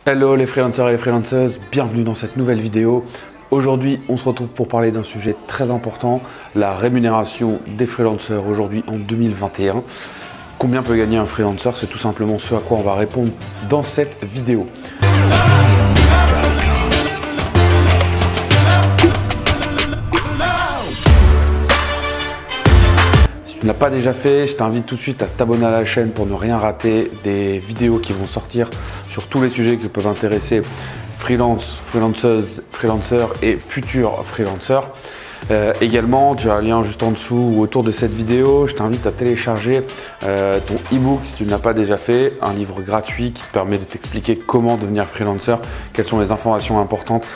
Hello les freelancers et les freelanceuses, bienvenue dans cette nouvelle vidéo. Aujourd'hui, on se retrouve pour parler d'un sujet très important, la rémunération des freelancers aujourd'hui en 2021. Combien peut gagner un freelancer? C'est tout simplement ce à quoi on va répondre dans cette vidéo. Si tu ne l'as pas déjà fait, je t'invite tout de suite à t'abonner à la chaîne pour ne rien rater des vidéos qui vont sortir sur tous les sujets qui peuvent intéresser freelance, freelanceuses, freelancers et futurs freelancers. Également, tu as un lien juste en dessous ou autour de cette vidéo. Je t'invite à télécharger ton e-book si tu ne l'as pas déjà fait, un livre gratuit qui te permet de t'expliquer comment devenir freelancer, quelles sont les informations importantes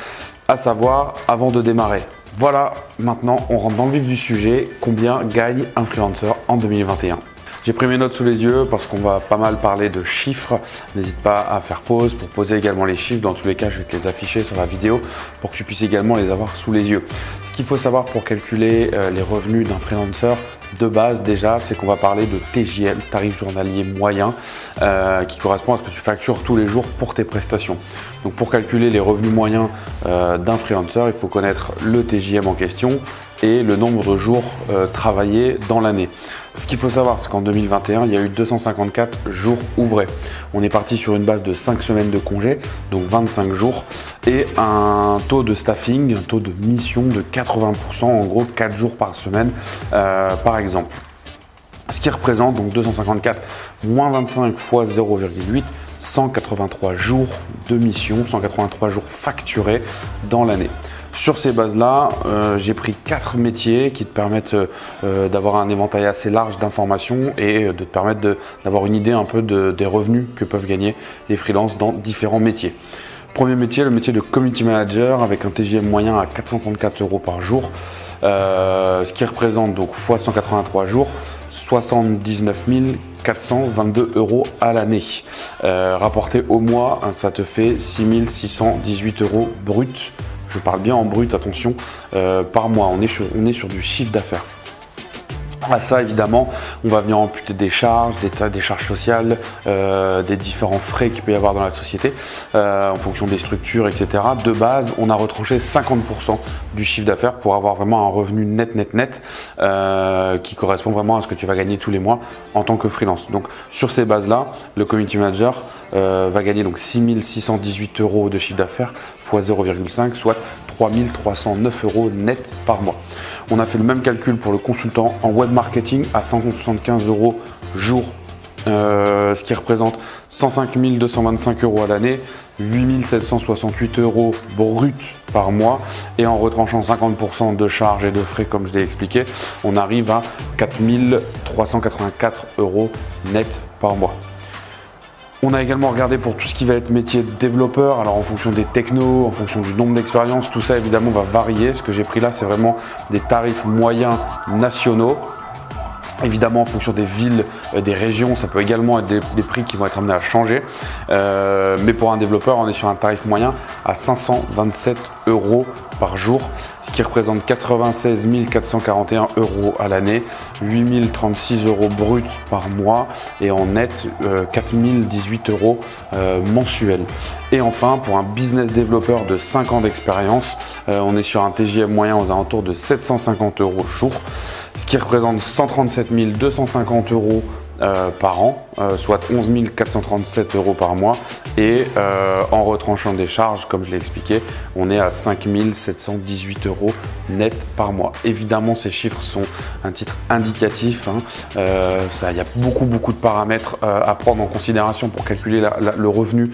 à savoir avant de démarrer. Voilà, maintenant on rentre dans le vif du sujet. Combien gagne un freelancer en 2021? J'ai pris mes notes sous les yeux parce qu'on va pas mal parler de chiffres. N'hésite pas à faire pause pour poser également les chiffres. Dans tous les cas, je vais te les afficher sur la vidéo pour que tu puisses également les avoir sous les yeux. Ce qu'il faut savoir pour calculer les revenus d'un freelancer de base déjà, c'est qu'on va parler de TJM, tarif journalier moyen, qui correspond à ce que tu factures tous les jours pour tes prestations. Donc pour calculer les revenus moyens d'un freelancer, il faut connaître le TJM en question et le nombre de jours travaillés dans l'année. Ce qu'il faut savoir, c'est qu'en 2021, il y a eu 254 jours ouvrés. On est parti sur une base de 5 semaines de congé, donc 25 jours, et un taux de staffing, un taux de mission de 80%, en gros 4 jours par semaine par exemple. Ce qui représente donc 254 moins 25 fois 0,8, 183 jours de mission, 183 jours facturés dans l'année. Sur ces bases-là, j'ai pris 4 métiers qui te permettent d'avoir un éventail assez large d'informations et de te permettre d'avoir une idée un peu des revenus que peuvent gagner les freelances dans différents métiers. Premier métier, le métier de community manager avec un TJM moyen à 434 € par jour, ce qui représente donc fois 183 jours, 79 422 € à l'année. Rapporté au mois, ça te fait 6 618 € brut. Je parle bien en brut, attention, par mois. On est sur du chiffre d'affaires. À ça, évidemment, on va venir amputer des charges, des charges sociales, des différents frais qu'il peut y avoir dans la société, en fonction des structures, etc. De base, on a retranché 50% du chiffre d'affaires pour avoir vraiment un revenu net, qui correspond vraiment à ce que tu vas gagner tous les mois en tant que freelance. Donc, sur ces bases-là, le community manager va gagner donc 6 618 € de chiffre d'affaires fois 0,5, soit 3 309 € net par mois. On a fait le même calcul pour le consultant en web marketing à 575 € jour, ce qui représente 105 225 € à l'année, 8 768 € brut par mois, et en retranchant 50% de charges et de frais comme je l'ai expliqué, on arrive à 4 384 € net par mois. On a également regardé pour tout ce qui va être métier de développeur. Alors en fonction des technos, en fonction du nombre d'expériences, tout ça évidemment va varier. Ce que j'ai pris là, c'est vraiment des tarifs moyens nationaux. Évidemment, en fonction des villes, des régions, ça peut également être des prix qui vont être amenés à changer. Mais pour un développeur, on est sur un tarif moyen à 527 € par jour, ce qui représente 96 441 € à l'année, 8 036 € brut par mois et en net 4 018 € mensuels. Et enfin, pour un business développeur de 5 ans d'expérience, on est sur un TJM moyen aux alentours de 750 € jour, ce qui représente 137 250 € par an, soit 11 437 € par mois, et en retranchant des charges, comme je l'ai expliqué, on est à 5 718 € net par mois. Évidemment, ces chiffres sont un titre indicatif, il y a beaucoup de paramètres à prendre en considération pour calculer le revenu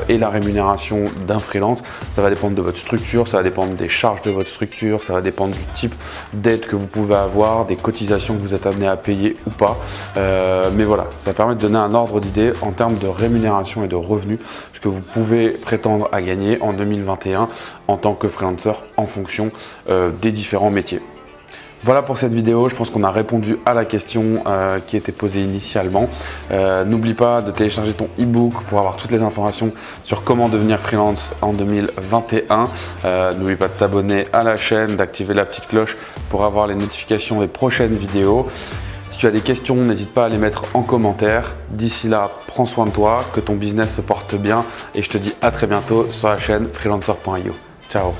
et la rémunération d'un freelance. Ça va dépendre de votre structure, ça va dépendre des charges de votre structure, ça va dépendre du type d'aide que vous pouvez avoir, des cotisations que vous êtes amené à payer ou pas. Mais voilà, ça permet de donner un ordre d'idée en termes de rémunération et de revenus, ce que vous pouvez prétendre à gagner en 2021 en tant que freelancer en fonction des différents métiers. Voilà pour cette vidéo, je pense qu'on a répondu à la question qui était posée initialement. N'oublie pas de télécharger ton e-book pour avoir toutes les informations sur comment devenir freelance en 2021. N'oublie pas de t'abonner à la chaîne, d'activer la petite cloche pour avoir les notifications des prochaines vidéos. Si tu as des questions, n'hésite pas à les mettre en commentaire. D'ici là, prends soin de toi, que ton business se porte bien et je te dis à très bientôt sur la chaîne freelancer.io. Ciao.